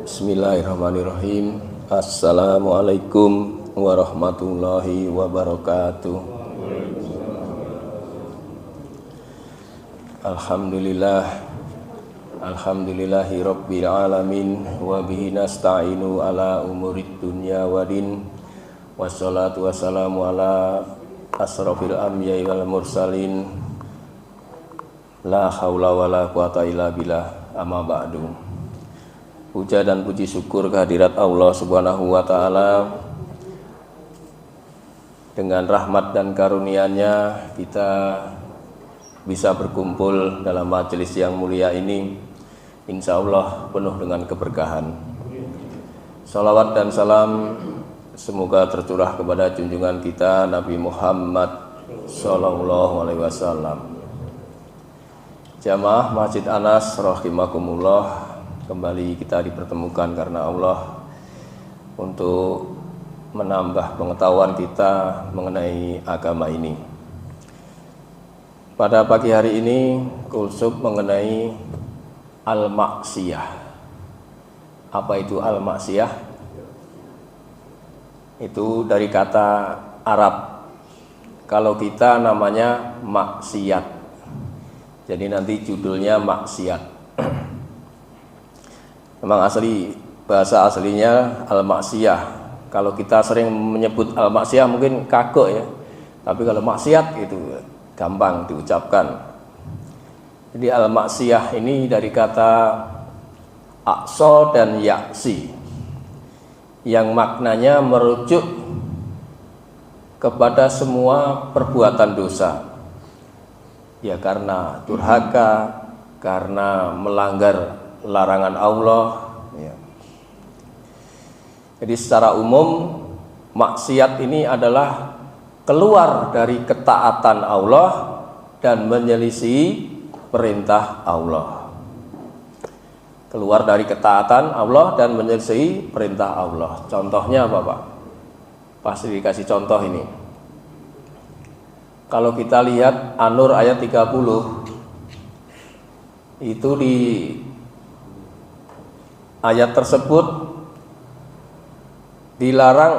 Bismillahirrahmanirrahim. Assalamualaikum warahmatullahi wabarakatuh. Alhamdulillahi rabbil alamin wa bihi nasta'inu ala umurid dunya wadin. Wassalatu wassalamu ala asrofil anbiya'i wal mursalin. La haula wala quwata illa billah, amma ba'du. Puja dan puji syukur kehadirat Allah Subhanahu wa ta'ala. Dengan rahmat dan karunia-Nya kita bisa berkumpul dalam majelis yang mulia ini, insya Allah penuh dengan keberkahan. Salawat dan salam semoga tercurah kepada junjungan kita Nabi Muhammad sallallahu alaihi wasallam. Jamaah Masjid Anas rahimakumullah, kembali kita dipertemukan karena Allah untuk menambah pengetahuan kita mengenai agama ini. Pada pagi hari ini kulsub mengenai al-maksiyah. Apa itu al-maksiyah? Itu dari kata Arab. Kalau kita namanya maksiat. Jadi nanti judulnya maksiat. Memang bahasa aslinya al-maksiyah. Kalau kita sering menyebut al-maksiyah mungkin kagok ya. Tapi kalau maksiat itu gampang diucapkan. Jadi al-maksiyah ini dari kata aqsa dan yaksi, yang maknanya merujuk kepada semua perbuatan dosa. Ya karena durhaka, karena melanggar larangan Allah ya. Jadi secara umum maksiat ini adalah keluar dari ketaatan Allah dan menyelisih perintah Allah. Keluar dari ketaatan Allah dan menyelisih perintah Allah. Contohnya apa Pak? Pasti dikasih contoh ini. Kalau kita lihat An-Nur ayat 30, itu di ayat tersebut dilarang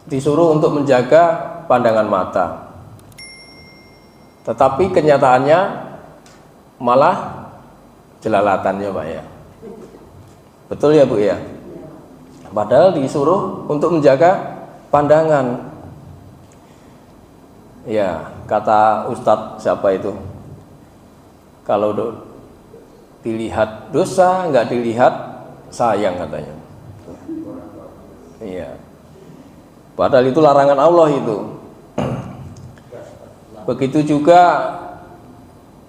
disuruh untuk menjaga pandangan mata. Tetapi kenyataannya malah jelalatannya Pak ya. Betul ya Bu ya? Padahal disuruh untuk menjaga pandangan. Ya, kata Ustadz siapa itu? Kalau dilihat dosa, nggak dilihat sayang katanya. Iya. Padahal itu larangan Allah itu. Begitu juga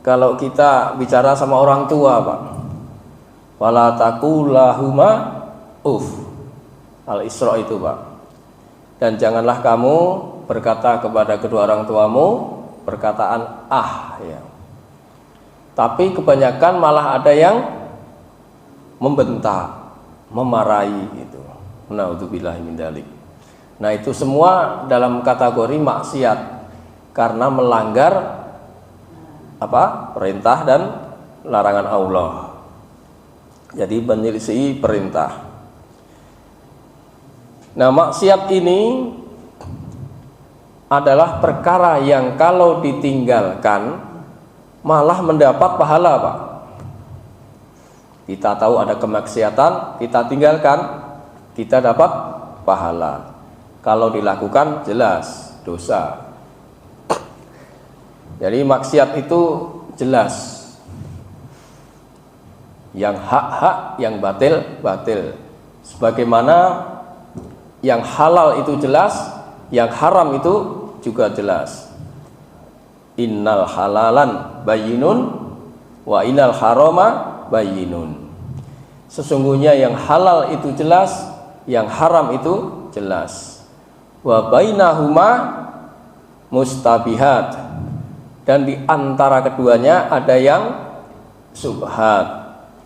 kalau kita bicara sama orang tua, Pak. Wala taqulahuma uff. Al-Isra itu, Pak. Dan janganlah kamu berkata kepada kedua orang tuamu perkataan ya. Tapi kebanyakan malah ada yang membentak, memarahi itu. Naudzubillahi min dzalik. Nah, itu semua dalam kategori maksiat karena melanggar perintah dan larangan Allah. Jadi menyelisih perintah. Nah, maksiat ini adalah perkara yang kalau ditinggalkan malah mendapat pahala Pak. Kita tahu ada kemaksiatan, kita tinggalkan, kita dapat pahala. Kalau dilakukan jelas dosa. Jadi maksiat itu jelas. Yang hak, yang batil. Sebagaimana yang halal itu jelas, yang haram itu juga jelas. Innal halalan bayyinun wa innal harama bayyinun. Sesungguhnya yang halal itu jelas, yang haram itu jelas. Wa bainahuma mustabihat. Dan di antara keduanya ada yang subhat,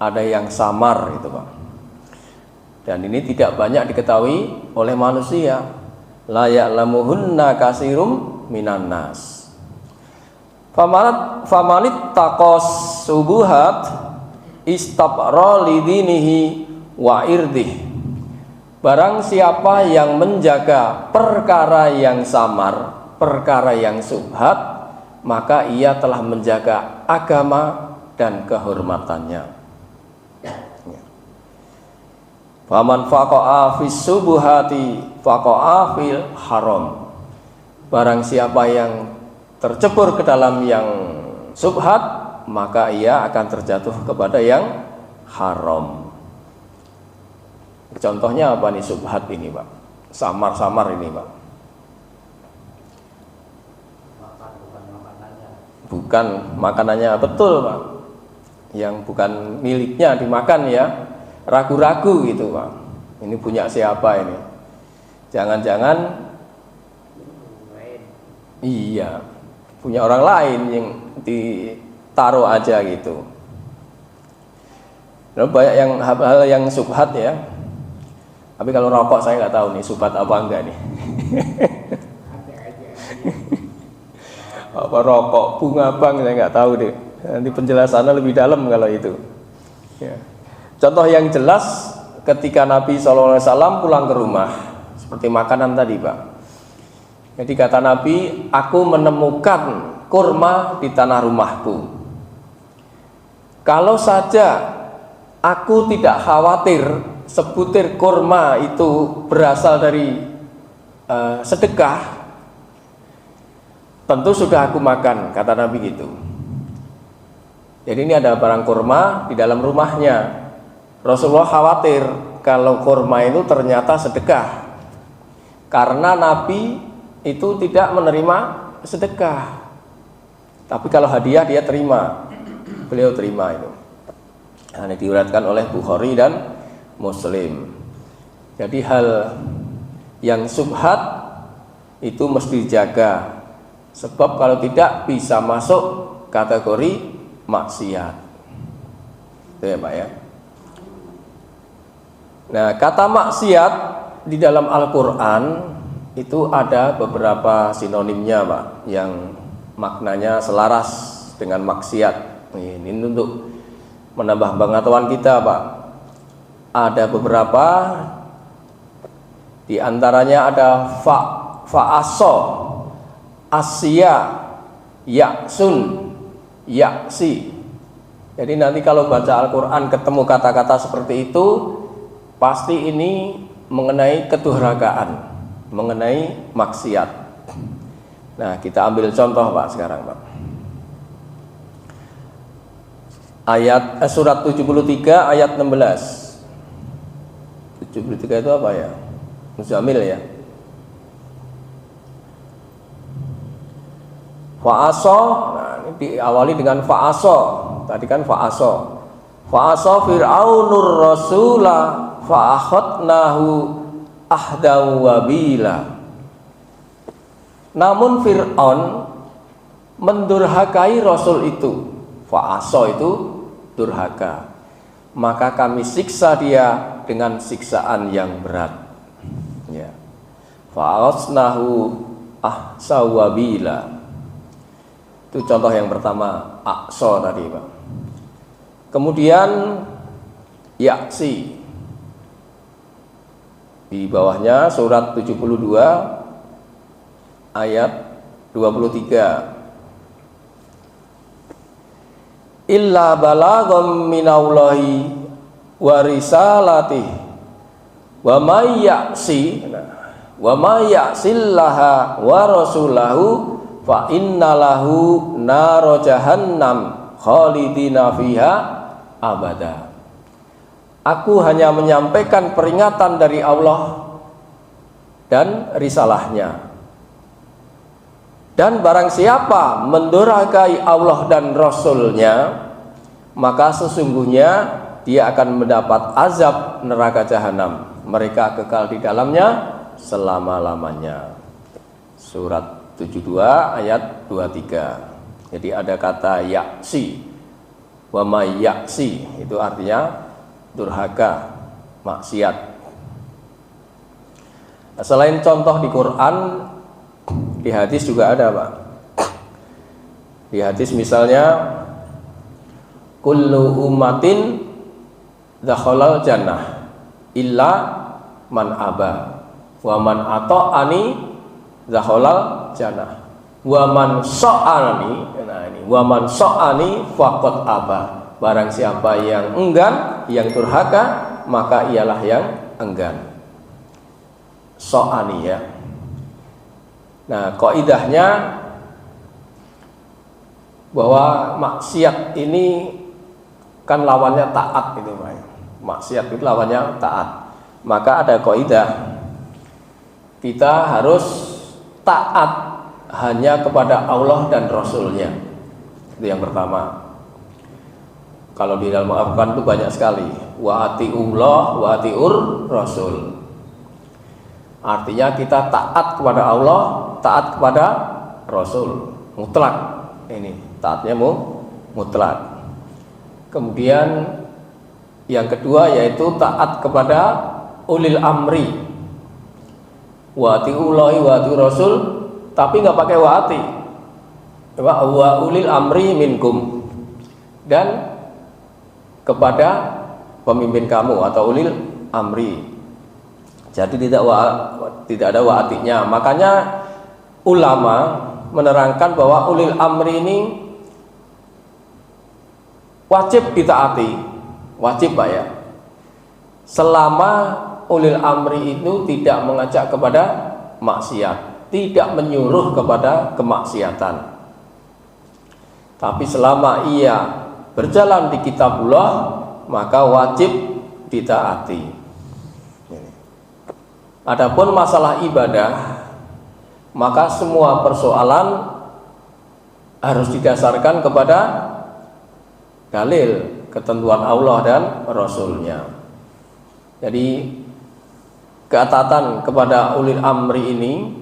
ada yang samar itu Pak. Dan ini tidak banyak diketahui oleh manusia. La ya'lamuhunna katsirum minan nas. Famanit taqos subuhat istabra lidinihi wa irdih. Barang siapa yang menjaga perkara yang samar, perkara yang syubhat, maka ia telah menjaga agama dan kehormatannya. Faman faqa'a fis subuhati faqa'a fil haram. Barang siapa yang tercebur ke dalam yang syubhat, maka ia akan terjatuh kepada yang haram. Contohnya apa nih syubhat ini, Pak? Samar-samar ini, Pak. Bukan makanannya, betul, Pak. Yang bukan miliknya dimakan ya. Ragu-ragu gitu, Pak. Ini punya siapa ini? Jangan-jangan iya, punya orang lain yang ditaruh aja gitu. Lalu banyak yang hal-hal yang syubhat ya. Tapi kalau rokok saya nggak tahu nih syubhat apa enggak nih. Apa rokok bunga bang saya nggak tahu deh. Nanti penjelasannya lebih dalam kalau itu. Ya. Contoh yang jelas ketika Nabi SAW pulang ke rumah, seperti makanan tadi, Pak. Jadi kata Nabi, aku menemukan kurma di tanah rumahku. Kalau saja aku tidak khawatir sebutir kurma itu berasal dari sedekah, tentu sudah aku makan, kata Nabi gitu. Jadi ini ada barang kurma di dalam rumahnya. Rasulullah khawatir kalau kurma itu ternyata sedekah, karena Nabi itu tidak menerima sedekah. Tapi kalau hadiah dia terima, beliau terima itu. Nah, ini diuratkan oleh Bukhari dan Muslim. Jadi hal yang syubhat itu mesti dijaga, sebab kalau tidak bisa masuk kategori maksiat. Itu ya, Pak ya. Nah, kata maksiat di dalam Al-Quran itu ada beberapa sinonimnya, Pak, yang maknanya selaras dengan maksiat. Ini untuk menambah pengetahuan kita, Pak. Ada beberapa, di antaranya ada fa'aso, asya, yaksun, yaksi. Jadi nanti kalau baca Al-Quran ketemu kata-kata seperti itu, pasti ini mengenai kedurhakaan, mengenai maksiat. Nah, kita ambil contoh, Pak, sekarang, Pak. Ayat surat 73 ayat 16. 73 itu apa ya? Muzammil ya. Fa'aso, nah ini diawali dengan fa'aso. Tadi kan fa'aso. Fa'aso fir'aunur rasulah fa'akhadnahu ahdaw wabila. Namun Fir'aun mendurhakai Rasul itu. Fa'aso itu durhaka. Maka kami siksa dia dengan siksaan yang berat. Ya. Fa'akhadnahu ahdaw wabila. Itu contoh yang pertama, akso tadi, Pak. Kemudian yaksi. Di bawahnya surat 72 ayat 23. Illa balagham minallahi wa risalatihi wa may ya'sillaha wa rasulahu fa innalahu nar jahannam khalidina fiha abada. Aku hanya menyampaikan peringatan dari Allah dan risalahnya. Dan barang siapa mendurhakai Allah dan Rasulnya, maka sesungguhnya dia akan mendapat azab neraka jahanam. Mereka kekal di dalamnya selama-lamanya. Surat 72 ayat 23. Jadi ada kata yaksi, wa may yaksi, itu artinya durhaka, maksiat. Selain contoh di Quran, di hadis juga ada, Pak. Di hadis misalnya, kullu ummatin dakhalal jannah illa man aba wa man ata'ani dakhalal jannah wa man sa'ani. Nah ini wa man sa'ani faqad aba. Barang siapa yang enggan, yang durhaka, maka ialah yang enggan. Sa'ani ya. Nah, kaidahnya bahwa maksiat ini kan lawannya taat gitu, Pak. Maksiat itu lawannya taat. Maka ada kaidah kita harus taat hanya kepada Allah dan Rasulnya. Itu yang pertama. Kalau di dalam Al-Quran itu banyak sekali. Wa atiullah wa atiur Rasul. Artinya kita taat kepada Allah, taat kepada Rasul. Mutlak. Ini taatnya mutlak. Kemudian yang kedua yaitu taat kepada ulil amri. Wa atiullahi wa atiur Rasul, tapi nggak pakai wa ati. Wa ulil amri minkum. Dan kepada pemimpin kamu atau ulil amri. Jadi tidak ada wa'atinya. Makanya ulama menerangkan bahwa ulil amri ini wajib ditaati. Wajib, Pak ya. Selama ulil amri itu tidak mengajak kepada maksiat, tidak menyuruh kepada kemaksiatan. Tapi selama ia berjalan di kitabullah, maka wajib ditaati. Adapun masalah ibadah, maka semua persoalan harus didasarkan kepada dalil, ketentuan Allah dan Rasulnya. Jadi keataatan kepada ulil amri ini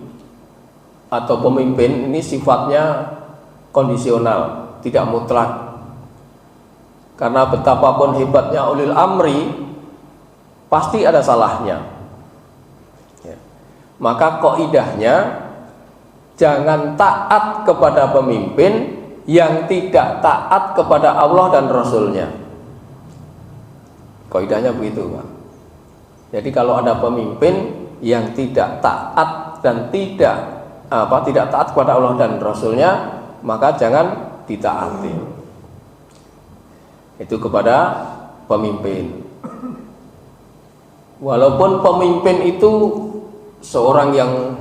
atau pemimpin ini sifatnya kondisional, tidak mutlak. Karena betapapun hebatnya ulil amri, pasti ada salahnya ya. Maka kaidahnya jangan taat kepada pemimpin yang tidak taat kepada Allah dan Rasulnya. Kaidahnya begitu, Pak. Jadi kalau ada pemimpin yang tidak taat dan tidak taat kepada Allah dan Rasulnya, maka jangan ditaati. Itu kepada pemimpin. Walaupun pemimpin itu seorang yang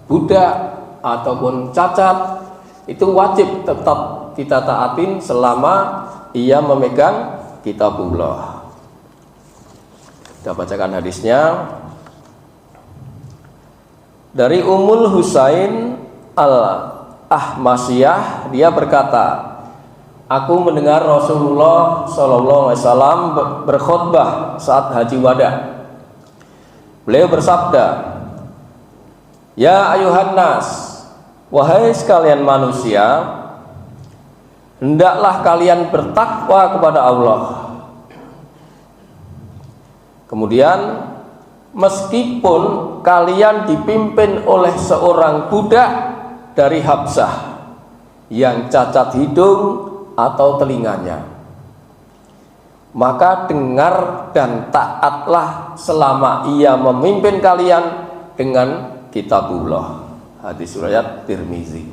budak ataupun cacat, itu wajib tetap kita taatin selama ia memegang kitabullah. Kita bacakan hadisnya. Dari Ummul Husain Al-Ahmasiyah, dia berkata, aku mendengar Rasulullah SAW berkhutbah saat haji wada. Beliau bersabda, ya ayuhan nas, wahai sekalian manusia, hendaklah kalian bertakwa kepada Allah. Kemudian, meskipun kalian dipimpin oleh seorang budak dari Habsah yang cacat hidung atau telinganya, maka dengar dan taatlah selama ia memimpin kalian dengan kitabullah. Hadis riwayat Tirmizi.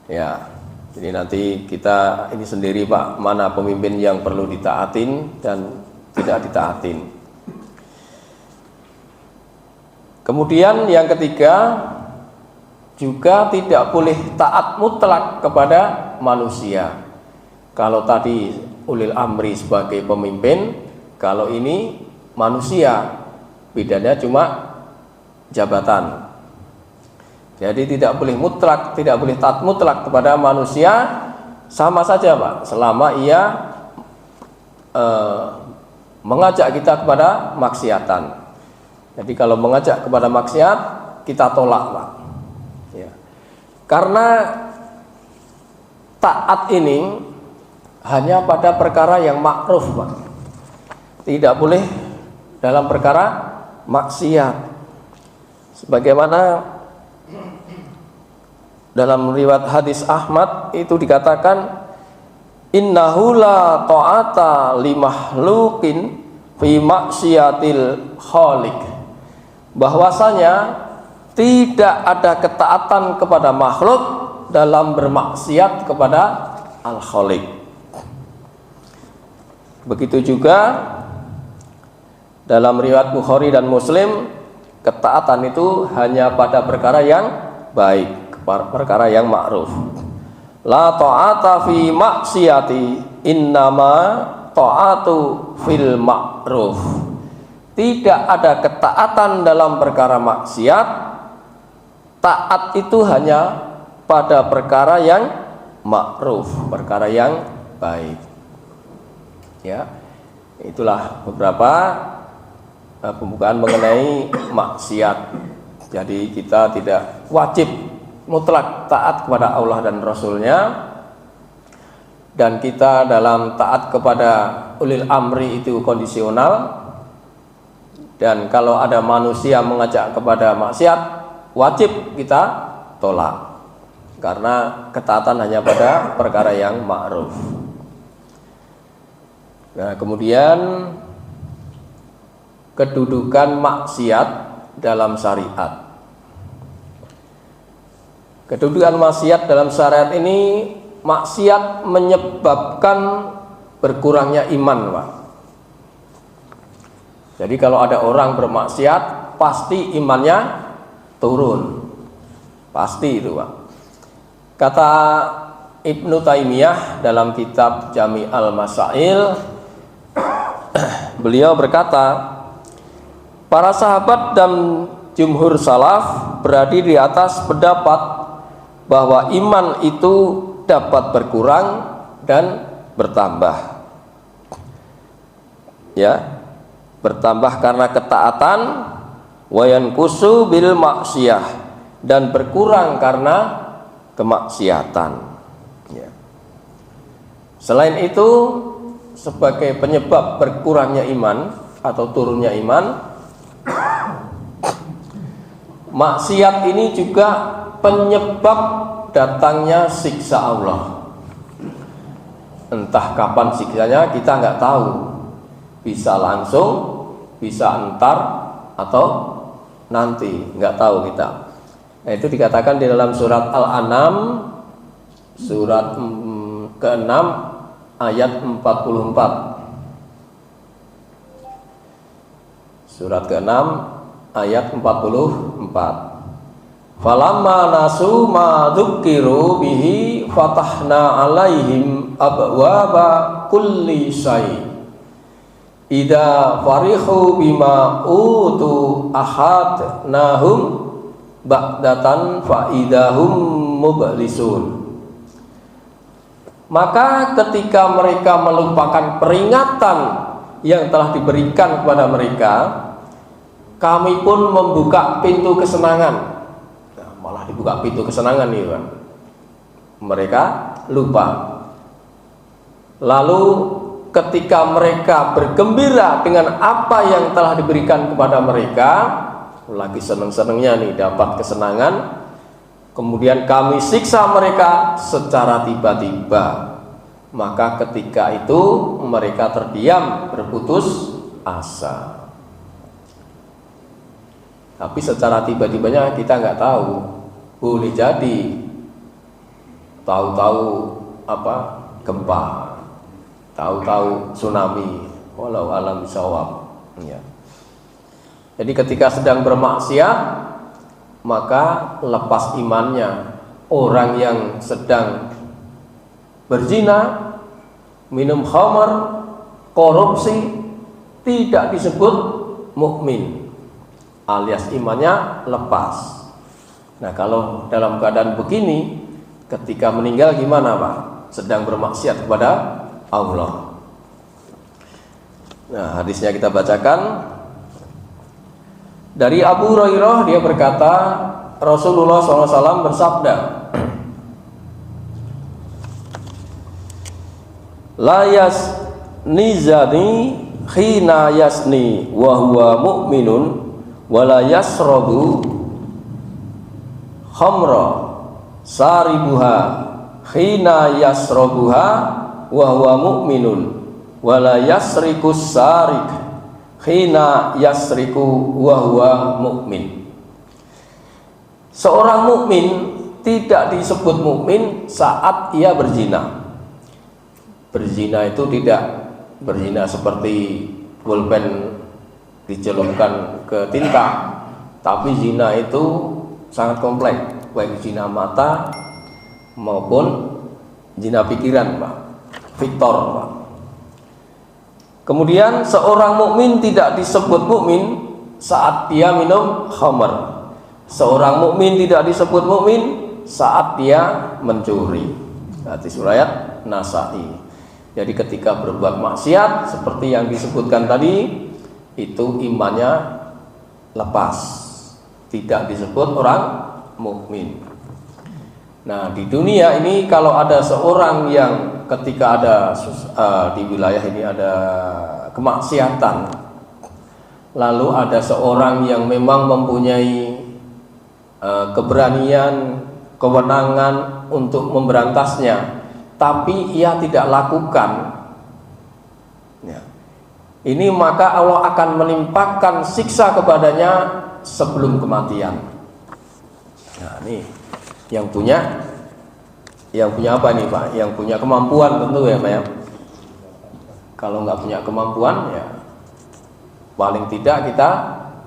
Ya, jadi nanti kita ini sendiri, Pak, mana pemimpin yang perlu ditaatin dan tidak ditaatin. Kemudian yang ketiga, juga tidak boleh taat mutlak kepada manusia. Kalau tadi ulil amri sebagai pemimpin, kalau ini manusia, bedanya cuma jabatan. Jadi tidak boleh mutlak, tidak boleh taat mutlak kepada manusia, sama saja, Pak, selama ia mengajak kita kepada maksiatan. Jadi kalau mengajak kepada maksiat, kita tolak, Pak. Ya. Karena taat ini hanya pada perkara yang makruf, Pak. Tidak boleh dalam perkara maksiat. Sebagaimana dalam riwayat hadis Ahmad itu dikatakan innahu la ta'ata li makhluqin fi maksiatil khaliq, bahwasanya tidak ada ketaatan kepada makhluk dalam bermaksiat kepada al-khaliq. Begitu juga dalam riwayat Bukhari dan Muslim, ketaatan itu hanya pada perkara yang baik, perkara yang ma'ruf. La ta'ata fi maksiati innama ta'atu fil ma'ruf. Tidak ada ketaatan dalam perkara maksiat, taat itu hanya pada perkara yang ma'ruf, perkara yang baik. Ya, itulah beberapa pembukaan mengenai maksiat. Jadi kita tidak wajib mutlak taat kepada Allah dan Rasulnya, dan kita dalam taat kepada ulil amri itu kondisional. Dan kalau ada manusia mengajak kepada maksiat, wajib kita tolak, karena ketaatan hanya pada perkara yang ma'ruf. Nah, kemudian kedudukan maksiat dalam syariat. Kedudukan maksiat dalam syariat ini, maksiat menyebabkan berkurangnya iman, Pak. Jadi kalau ada orang bermaksiat, pasti imannya turun, pasti itu, Pak. Kata Ibnu Taimiyah dalam kitab Jami' al-Masail, beliau berkata, para sahabat dan jumhur salaf berada di atas pendapat bahwa iman itu dapat berkurang dan bertambah. Ya, bertambah karena ketaatan, wayan kusu bil maksiyah, dan berkurang karena kemaksiatan. Ya. Selain itu, sebagai penyebab berkurangnya iman atau turunnya iman, maksiat ini juga penyebab datangnya siksa Allah. Entah kapan siksanya kita nggak tahu, bisa langsung, bisa entar, atau nanti, nggak tahu kita. Nah, itu dikatakan di dalam surat Al-An'am, surat ke-6 ayat 44. Surat ke-6 ayat 44. Falamma nasu ma dzukiru bihi fatahna alaihim abwaba kulli syai' idza farihu bima utu ahadnahum ba'datan fa idahum mublisun. Maka ketika mereka melupakan peringatan yang telah diberikan kepada mereka, kami pun membuka pintu kesenangan. Nah, malah dibuka pintu kesenangan nih, Pak. Mereka lupa. Lalu ketika mereka bergembira dengan apa yang telah diberikan kepada mereka, lagi seneng-senengnya nih dapat kesenangan, kemudian kami siksa mereka secara tiba-tiba. Maka ketika itu mereka terdiam, berputus asa. Tapi secara tiba-tibanya kita nggak tahu, boleh jadi tahu-tahu gempa, tahu-tahu tsunami, walau alam bisawab. Ya. Jadi ketika sedang bermaksiat, maka lepas imannya. Orang yang sedang berzina, minum khamar, korupsi, tidak disebut mukmin, alias imannya lepas. Nah, kalau dalam keadaan begini, ketika meninggal gimana, Pak? Sedang bermaksiat kepada Allah. Nah, hadisnya kita bacakan. Dari Abu Hurairah, dia berkata, Rasulullah SAW bersabda, la yasni zani khina yasni wa huwa mu'minun wa la yasrabu khamra saribuha khina yasrobuha wa huwa mu'minun wala yasrikus sarik khina yasriku wa huwa mu'min. Seorang mukmin tidak disebut mukmin saat ia berzina. Berzina itu tidak berzina seperti pulpen dicelupkan ke tinta, tapi zina itu sangat kompleks, baik zina mata maupun zina pikiran, Pak. Victor, Pak. Kemudian seorang mukmin tidak disebut mukmin saat dia minum khamr. Seorang mukmin tidak disebut mukmin saat dia mencuri. Hadis riwayat Nasa'i. Jadi ketika berbuat maksiat seperti yang disebutkan tadi, itu imannya lepas, tidak disebut orang mukmin. Nah, di dunia ini kalau ada seorang yang ketika ada di wilayah ini ada kemaksiatan, lalu ada seorang yang memang mempunyai keberanian, kewenangan untuk memberantasnya, tapi ia tidak lakukan, ya, ini maka Allah akan menimpakan siksa kepadanya sebelum kematian. Nah, ini yang punya apa nih, Pak? Yang punya kemampuan tentu ya, Pak ya. Kalau nggak punya kemampuan, ya paling tidak kita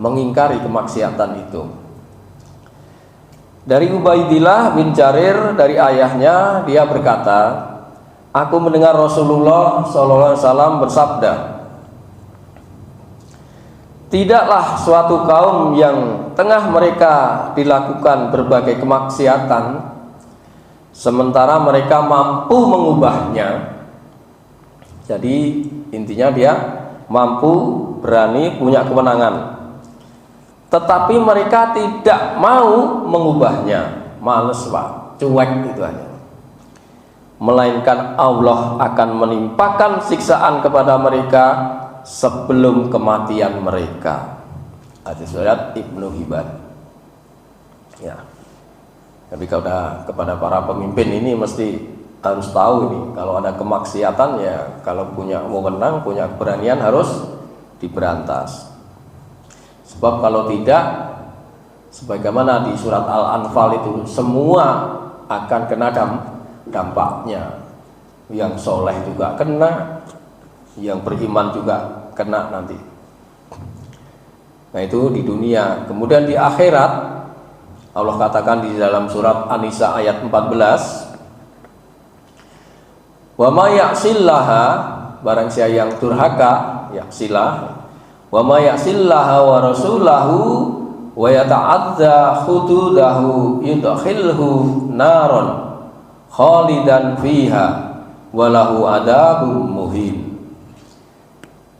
mengingkari kemaksiatan itu. Dari Ubaidillah bin Jarir dari ayahnya, dia berkata, aku mendengar Rasulullah SAW bersabda, tidaklah suatu kaum yang tengah mereka dilakukan berbagai kemaksiatan, sementara mereka mampu mengubahnya. Jadi intinya dia mampu, berani, punya kewenangan, tetapi mereka tidak mau mengubahnya. Males, Pak, cuek gitu aja. Melainkan Allah akan menimpakan siksaan kepada mereka sebelum kematian mereka. Hadis riwayat Ibnu Hibban. Ya. Tapi kalau kepada para pemimpin ini mesti harus tahu ini, kalau ada kemaksiatan ya kalau punya wewenang, punya keberanian harus diberantas. Sebab kalau tidak, sebagaimana di surat Al-Anfal itu, semua akan kena dampaknya. Yang soleh juga kena, yang beriman juga kena nanti. Nah, itu di dunia. Kemudian di akhirat, Allah katakan di dalam surat An-Nisa ayat 14, wa ma ya'sillaha, barang siapa yang durhaka, ya'silah, wa ma ya'sillaha wa rasulahu wa yata'adza hududahu yudkhilhu naron khalidan fiha walahu adabun muhin.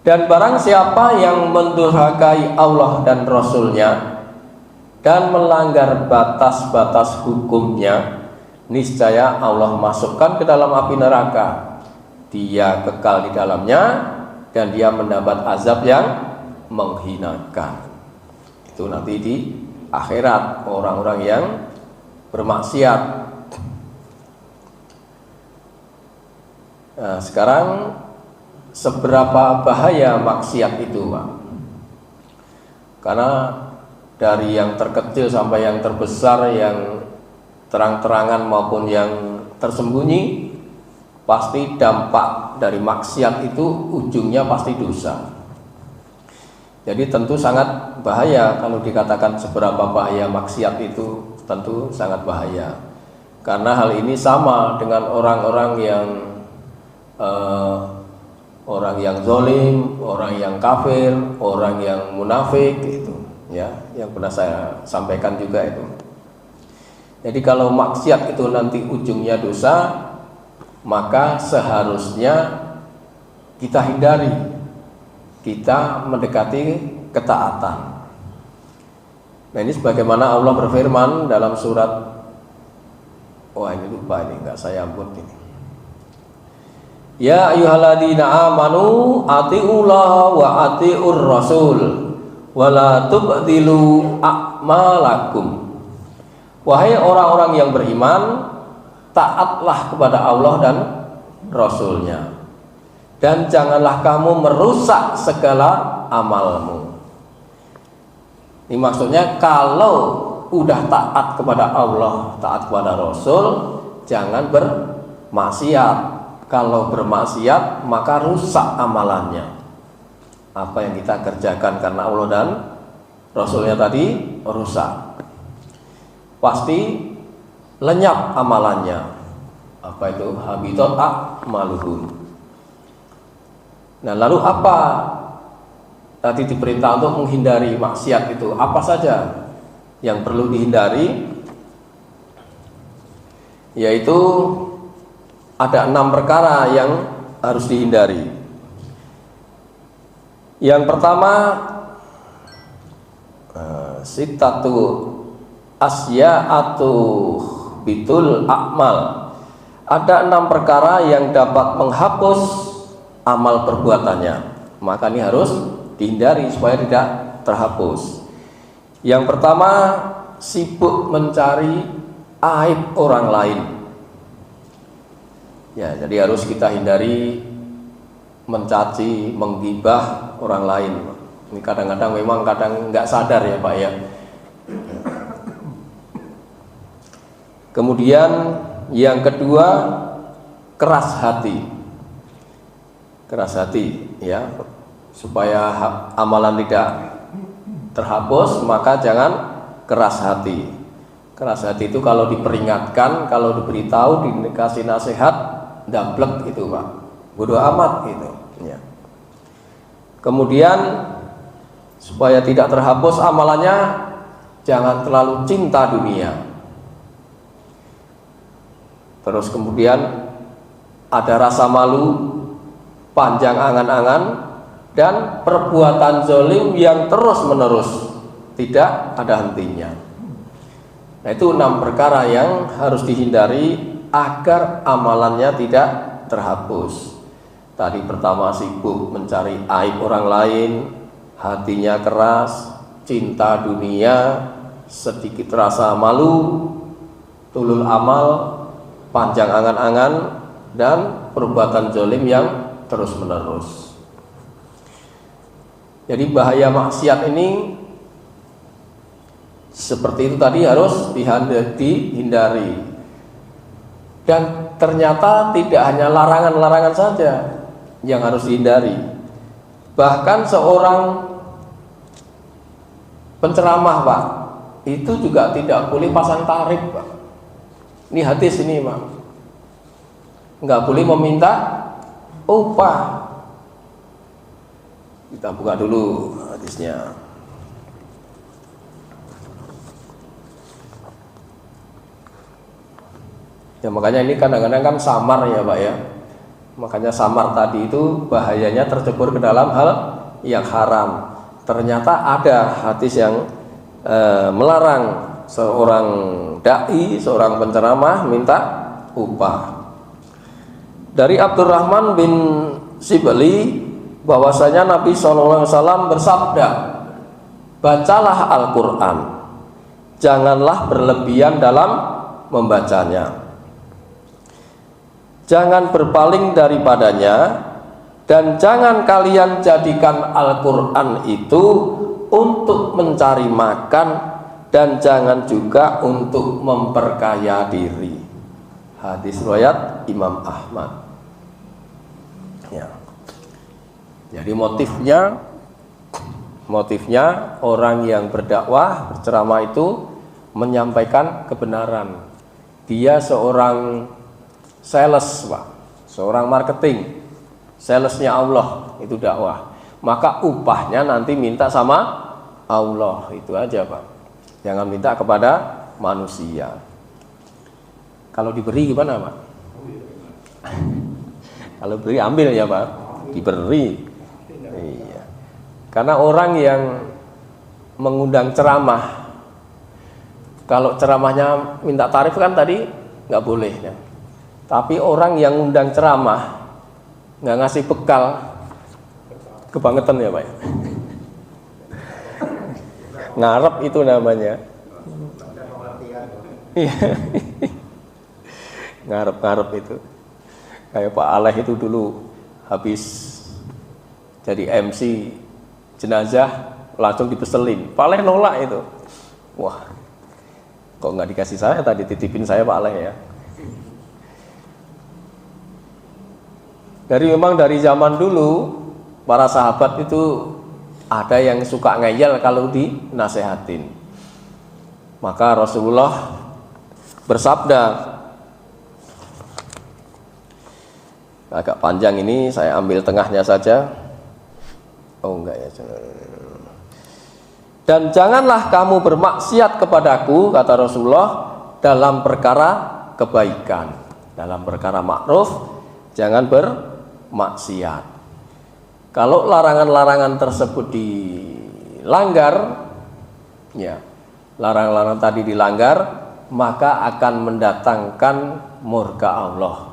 Dan barang siapa yang mendurhakai Allah dan Rasulnya dan melanggar batas-batas hukumnya, niscaya Allah masukkan ke dalam api neraka. Dia kekal di dalamnya dan dia mendapat azab yang menghinakan. Itu nanti di akhirat orang-orang yang bermaksiat. Nah, sekarang seberapa bahaya maksiat itu, Pak? Karena dari yang terkecil sampai yang terbesar, yang terang-terangan maupun yang tersembunyi, pasti dampak dari maksiat itu ujungnya pasti dosa. Jadi tentu sangat bahaya. Kalau dikatakan seberapa bahaya maksiat itu, tentu sangat bahaya. Karena hal ini sama dengan orang-orang yang zalim, orang yang kafir, orang yang munafik, itu ya, yang pernah saya sampaikan juga itu. Jadi kalau maksiat itu nanti ujungnya dosa, maka seharusnya kita hindari, kita mendekati ketaatan. Nah, ini sebagaimana Allah berfirman dalam surat, wah ini lupa, ini enggak saya ampun ini. Ya ayyuhalladzina amanu atiullaha wa atiur rasul wa la tubdilu a'malakum Wahai orang-orang yang beriman, taatlah kepada Allah dan Rasul-Nya, dan janganlah kamu merusak segala amalmu. Ini maksudnya kalau udah taat kepada Allah, taat kepada Rasul, jangan bermaksiat. Kalau bermaksiat maka rusak amalannya. Apa yang kita kerjakan karena Allah dan Rasulnya tadi rusak, pasti lenyap amalannya. Apa itu? Habitat a'maluhum. Nah, lalu apa tadi diperintah untuk menghindari maksiat itu? Apa saja yang perlu dihindari? Yaitu ada 6 perkara yang harus dihindari. Yang pertama, sitatu asya'atu bitul a'mal. Ada 6 perkara yang dapat menghapus amal perbuatannya, maka ini harus dihindari supaya tidak terhapus. Yang pertama, sibuk mencari aib orang lain. Ya, jadi harus kita hindari mencaci, menggibah orang lain. Ini kadang-kadang memang nggak sadar ya Pak ya. Kemudian yang kedua, keras hati. Keras hati ya, supaya amalan tidak terhapus maka jangan keras hati. Keras hati itu kalau diperingatkan, kalau diberitahu, dikasih nasihat, dablek itu Pak, bodoh amat gitu ya. Kemudian supaya tidak terhapus amalannya, jangan terlalu cinta dunia. Terus kemudian ada rasa malu, panjang angan-angan, dan perbuatan zalim yang terus menerus, tidak ada hentinya. Nah, itu 6 perkara yang harus dihindari agar amalannya tidak terhapus. Tadi pertama, sibuk mencari aib orang lain, hatinya keras, cinta dunia, sedikit rasa malu, tulul amal, panjang angan-angan, dan perbuatan zalim yang terus menerus. Jadi bahaya maksiat ini seperti itu tadi harus dihindari. Dan ternyata tidak hanya larangan-larangan saja yang harus dihindari. Bahkan seorang penceramah Pak, itu juga tidak boleh pasang tarif Pak. Ini hadis ini Pak, nggak boleh meminta upah. Kita buka dulu hadisnya. Ya makanya ini kadang-kadang kan samar ya Pak ya. Makanya samar tadi itu bahayanya tercebur ke dalam hal yang haram. Ternyata ada hadis yang melarang seorang dai, seorang penceramah minta upah. Dari Abdurrahman bin Sibali bahwasanya Nabi SAW bersabda, bacalah Al-Quran, janganlah berlebihan dalam membacanya, jangan berpaling daripadanya, dan jangan kalian jadikan Al-Quran itu untuk mencari makan, dan jangan juga untuk memperkaya diri. Hadis riwayat Imam Ahmad ya. Jadi motifnya orang yang berdakwah, berceramah itu menyampaikan kebenaran. Dia seorang sales Pak, seorang marketing, salesnya Allah, itu dakwah. Maka upahnya nanti minta sama Allah, itu aja Pak. Jangan minta kepada manusia. Kalau diberi gimana Pak? Kalau beri ambil ya Pak, diberi. Iya. Karena orang yang mengundang ceramah, kalau ceramahnya minta tarif kan tadi nggak boleh ya. Tapi orang yang undang ceramah nggak ngasih bekal, kebangetan ya Pak. Ngarep itu namanya. Ngarep-ngarep itu. Kayak Pak Aleh itu dulu habis jadi MC jenazah langsung dipeselin. Pak Aleh nolak itu. Wah, kok nggak dikasih saya tadi, titipin saya Pak Aleh ya. Memang dari zaman dulu para sahabat itu ada yang suka ngeyel kalau dinasehatin. Maka Rasulullah bersabda, agak panjang ini, saya ambil tengahnya saja. Oh enggak ya. Dan janganlah kamu bermaksiat kepadaku, kata Rasulullah, dalam perkara kebaikan, dalam perkara ma'ruf, jangan bermaksiat. Kalau larangan-larangan tersebut dilanggar, ya, larangan-larangan tadi dilanggar, maka akan mendatangkan murka Allah.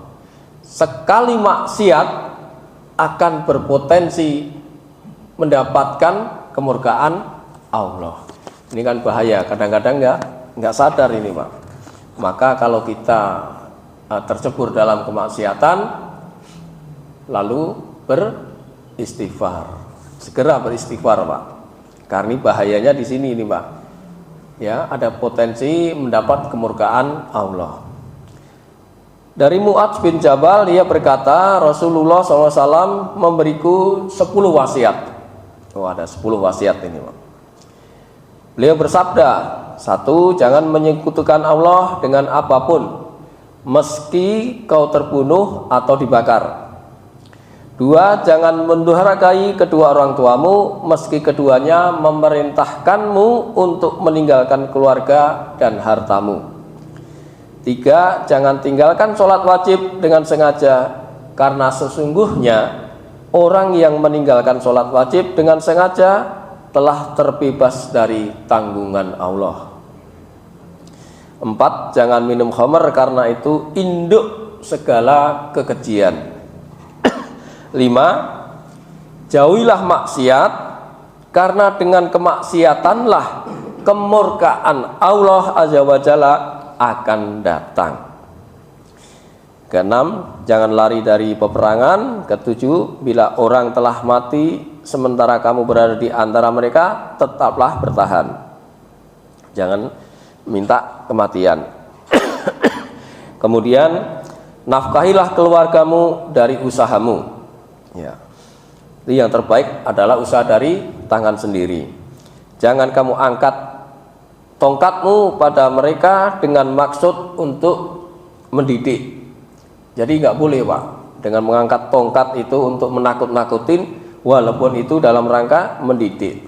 Sekali maksiat akan berpotensi mendapatkan kemurkaan Allah. Ini kan bahaya, kadang-kadang nggak sadar ini Pak. Maka kalau kita tercebur dalam kemaksiatan, lalu beristighfar, segera beristighfar Pak. Karena bahayanya di sini ini Pak. Ya, ada potensi mendapat kemurkaan Allah. Dari Mu'adz bin Jabal, dia berkata, Rasulullah SAW memberiku 10 wasiat. Oh, ada 10 wasiat ini Pak. Beliau bersabda, 1, jangan menyekutukan Allah dengan apapun, meski kau terbunuh atau dibakar. 2, jangan mendurhakai kedua orang tuamu, meski keduanya memerintahkanmu untuk meninggalkan keluarga dan hartamu. 3, jangan tinggalkan sholat wajib dengan sengaja, karena sesungguhnya orang yang meninggalkan sholat wajib dengan sengaja telah terbebas dari tanggungan Allah. 4, jangan minum khamr, karena itu induk segala kekejian. 5, jauhilah maksiat, karena dengan kemaksiatanlah kemurkaan Allah Azza wa Jalla akan datang. 6, jangan lari dari peperangan. 7, bila orang telah mati sementara kamu berada di antara mereka, tetaplah bertahan, jangan minta kematian. Kemudian nafkahilah keluargamu dari usahamu. Ya, yang terbaik adalah usaha dari tangan sendiri. Jangan kamu angkat tongkatmu pada mereka dengan maksud untuk mendidik. Jadi nggak boleh Pak, dengan mengangkat tongkat itu untuk menakut-nakutin, walaupun itu dalam rangka mendidik.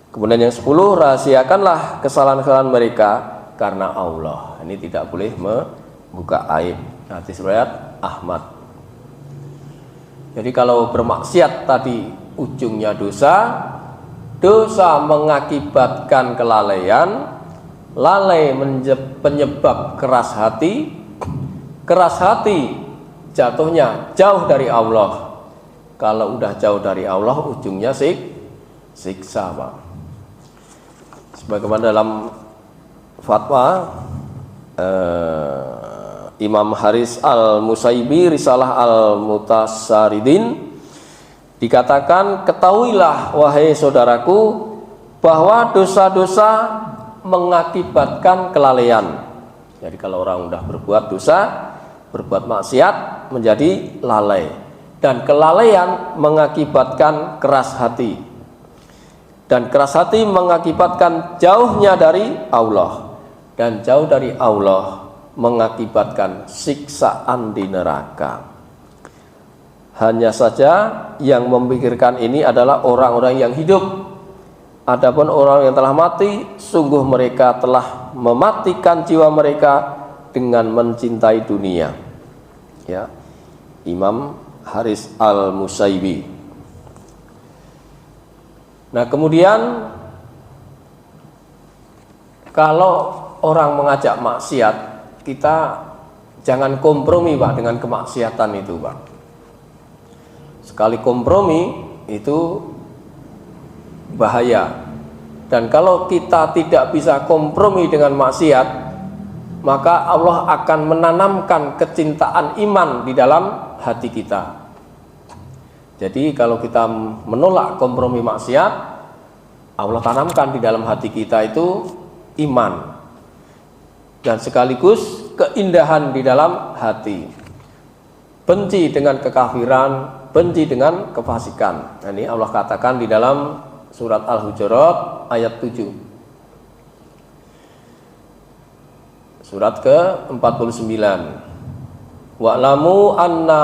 Kemudian yang 10, rahasiakanlah kesalahan-kesalahan mereka karena Allah. Ini tidak boleh membuka aib. Hadis riwayat Ahmad. Jadi kalau bermaksiat tadi ujungnya dosa, dosa mengakibatkan kelalaian, lalai penyebab keras hati jatuhnya jauh dari Allah. Kalau udah jauh dari Allah, ujungnya siksa Pak. Sebagaimana dalam fatwa Imam Haris Al-Musaibi, Risalah Al-Mutasaridin, dikatakan, ketahuilah wahai saudaraku, bahwa dosa-dosa mengakibatkan kelalaian. Jadi kalau orang sudah berbuat dosa, berbuat maksiat, menjadi lalai. Dan kelalaian mengakibatkan keras hati. Dan keras hati mengakibatkan jauhnya dari Allah. Dan jauh dari Allah mengakibatkan siksaan di neraka. Hanya saja yang memikirkan ini adalah orang-orang yang hidup. Adapun orang yang telah mati, sungguh mereka telah mematikan jiwa mereka dengan mencintai dunia. Ya, Imam Haris Al-Musaibi. Nah, kemudian kalau orang mengajak maksiat, kita jangan kompromi Pak dengan kemaksiatan itu Pak. Sekali kompromi itu bahaya. Dan kalau kita tidak bisa kompromi dengan maksiat, maka Allah akan menanamkan kecintaan iman di dalam hati kita. Jadi kalau kita menolak kompromi maksiat, Allah tanamkan di dalam hati kita itu iman dan sekaligus keindahan di dalam hati. Benci dengan kekafiran, benci dengan kefasikan. Nah, ini Allah katakan di dalam surat Al-Hujurat ayat 7. Surat ke-49. Wa'lamu anna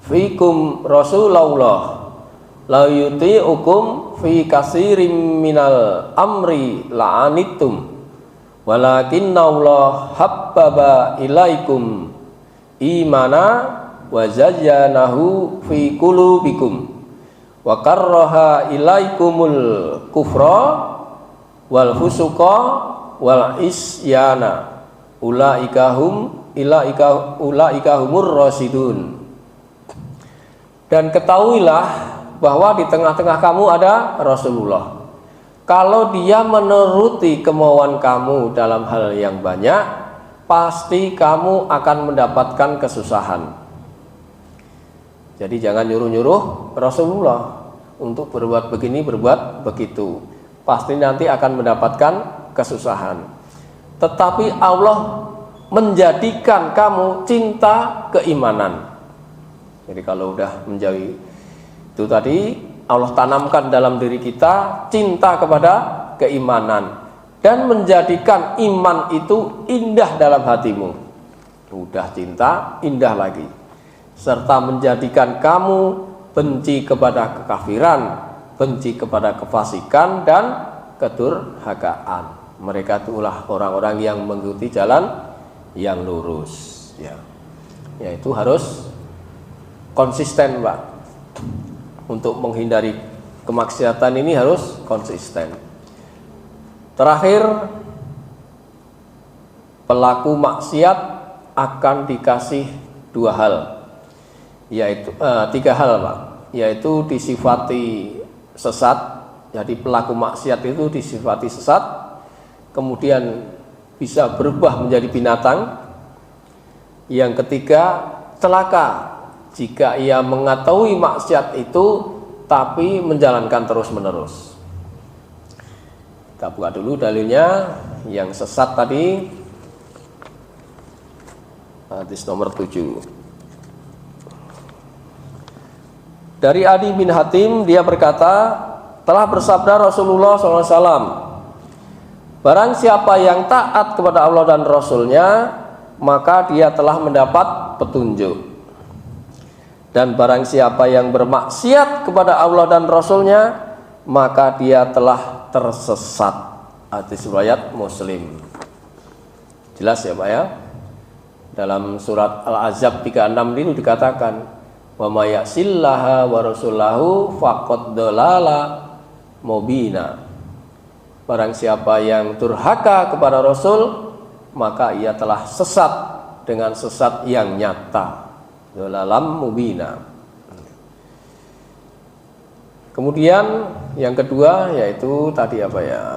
fikum Rasulullah la yuti'ukum fi katsirin minal amri la'anittum walakinna Allah habbaba ilaikum imana wa zayyanahu fi qulubikum wa karraha ilaikumul kufra wal fusuqa wal isyana ulaika humur rasyidun. Dan ketahuilah bahwa di tengah-tengah kamu ada Rasulullah. Kalau dia menuruti kemauan kamu dalam hal yang banyak, pasti kamu akan mendapatkan kesusahan. Jadi jangan nyuruh-nyuruh Rasulullah untuk berbuat begini, berbuat begitu. Pasti nanti akan mendapatkan kesusahan. Tetapi Allah menjadikan kamu cinta keimanan. Jadi kalau udah menjauhi itu tadi, Allah tanamkan dalam diri kita cinta kepada keimanan dan menjadikan iman itu indah dalam hatimu. Udah cinta, indah lagi. Serta menjadikan kamu benci kepada kekafiran, benci kepada kefasikan dan kedurhakaan. Mereka itulah orang-orang yang mengikuti jalan yang lurus, ya. Yaitu harus konsisten, Pak. Untuk menghindari kemaksiatan ini harus konsisten. Terakhir, pelaku maksiat akan dikasih dua hal, yaitu tiga hal, Pak. Yaitu disifati sesat. Jadi pelaku maksiat itu disifati sesat, kemudian bisa berubah menjadi binatang. Yang ketiga, celaka jika ia mengetahui maksiat itu tapi menjalankan terus-menerus. Kita buka dulu dalilnya. Yang sesat tadi, hadis nomor 7. Dari Adi bin Hatim, dia berkata, telah bersabda Rasulullah SAW, barang siapa yang taat kepada Allah dan Rasulnya, maka dia telah mendapat petunjuk. Dan barang siapa yang bermaksiat kepada Allah dan Rasulnya, maka dia telah tersesat. Hadis riwayat Muslim. Jelas ya, Pak ya? Dalam surat Al-Ahzab 36 itu dikatakan, wa may ya'sillaha wa rasulahu faqad dalala mubina. Barang siapa yang durhaka kepada Rasul, maka ia telah sesat dengan sesat yang nyata. Dalalam mubina. Kemudian yang kedua yaitu tadi apa ya?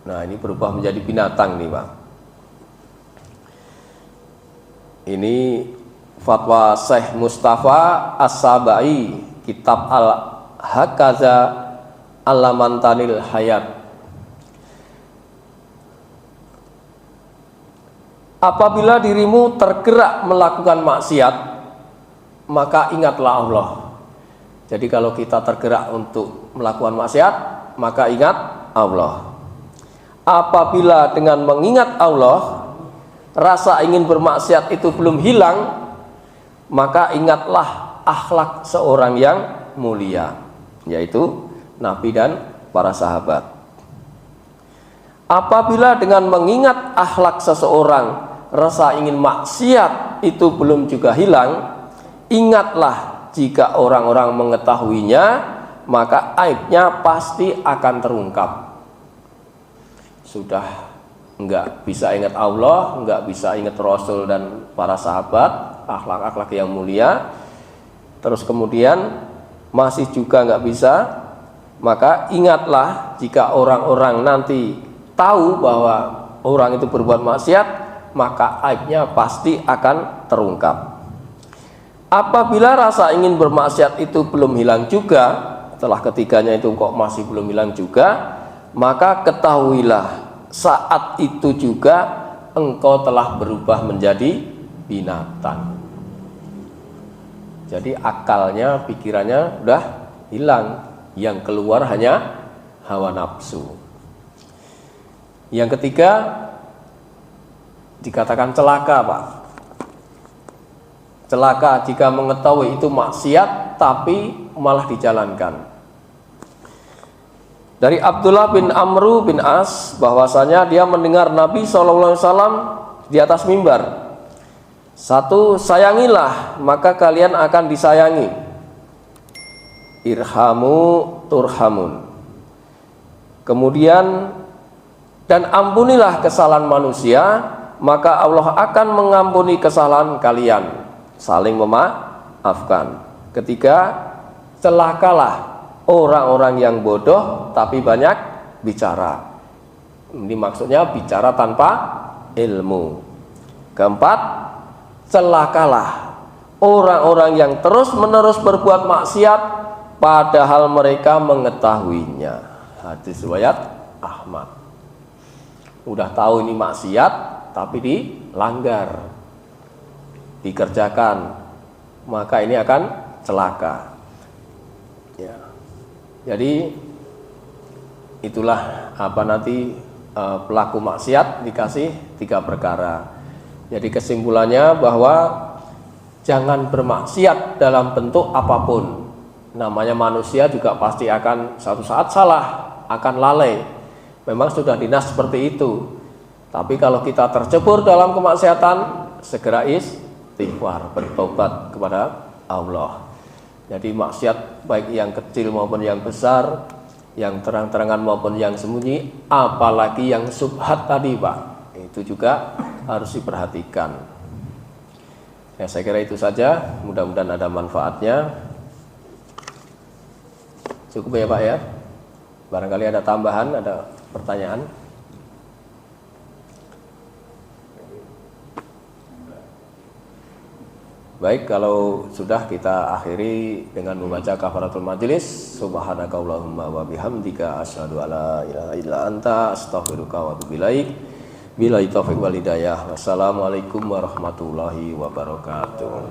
Nah, ini berubah menjadi binatang nih, Pak. Ini fatwa Syekh Mustafa As-Sabai, kitab Al-Hakaza Alamantanil Hayat. Apabila dirimu tergerak melakukan maksiat, maka ingatlah Allah. Jadi kalau kita tergerak untuk melakukan maksiat, maka ingat Allah. Apabila dengan mengingat Allah, rasa ingin bermaksiat itu belum hilang, maka ingatlah akhlak seorang yang mulia, yaitu Nabi dan para sahabat. Apabila dengan mengingat akhlak seseorang, rasa ingin maksiat itu belum juga hilang, ingatlah jika orang-orang mengetahuinya, maka aibnya pasti akan terungkap. Sudah enggak bisa ingat Allah, enggak bisa ingat Rasul dan para sahabat, akhlak-akhlak yang mulia, terus kemudian masih juga enggak bisa, maka ingatlah jika orang-orang nanti tahu bahwa orang itu berbuat maksiat, maka aibnya pasti akan terungkap. Apabila rasa ingin bermaksiat itu belum hilang juga, setelah ketiganya itu kok masih belum hilang juga, maka ketahuilah saat itu juga engkau telah berubah menjadi binatang. Jadi akalnya, pikirannya udah hilang, yang keluar hanya hawa nafsu. Yang ketiga dikatakan celaka, Pak. Celaka jika mengetahui itu maksiat tapi malah dijalankan. Dari Abdullah bin Amru bin As bahwasanya dia mendengar Nabi SAW di atas mimbar. Satu, sayangilah maka kalian akan disayangi. Irhamu turhamun. Kemudian, dan ampunilah kesalahan manusia, maka Allah akan mengampuni kesalahan kalian. Saling memaafkan. Ketiga, celakalah orang-orang yang bodoh tapi banyak bicara. Ini maksudnya bicara tanpa ilmu. Keempat, celakalah orang-orang yang terus-menerus berbuat maksiat padahal mereka mengetahuinya. Hadis riwayat Ahmad. Udah tahu ini maksiat tapi dilanggar, dikerjakan, maka ini akan celaka. Ya. Jadi itulah apa nanti pelaku maksiat dikasih 3 perkara. Jadi kesimpulannya bahwa jangan bermaksiat dalam bentuk apapun. Namanya manusia juga pasti akan suatu saat salah, akan lalai. Memang sudah dinas seperti itu. Tapi kalau kita tercebur dalam kemaksiatan, segera istighfar, bertobat kepada Allah. Jadi maksiat baik yang kecil maupun yang besar, yang terang-terangan maupun yang sembunyi, apalagi yang subhat tadi, Pak, itu juga harus diperhatikan. Ya, saya kira itu saja. Mudah-mudahan ada manfaatnya. Cukup ya, Pak ya. Barangkali ada tambahan, ada pertanyaan. Baik, kalau sudah kita akhiri dengan membaca kafaratul majelis. Subhanakallahumma wa bihamdika asyhadu alla ilaha illa anta astaghfiruka wa atubu ilaik. Billahi taufiq wal hidayah. Wassalamualaikum warahmatullahi wabarakatuh.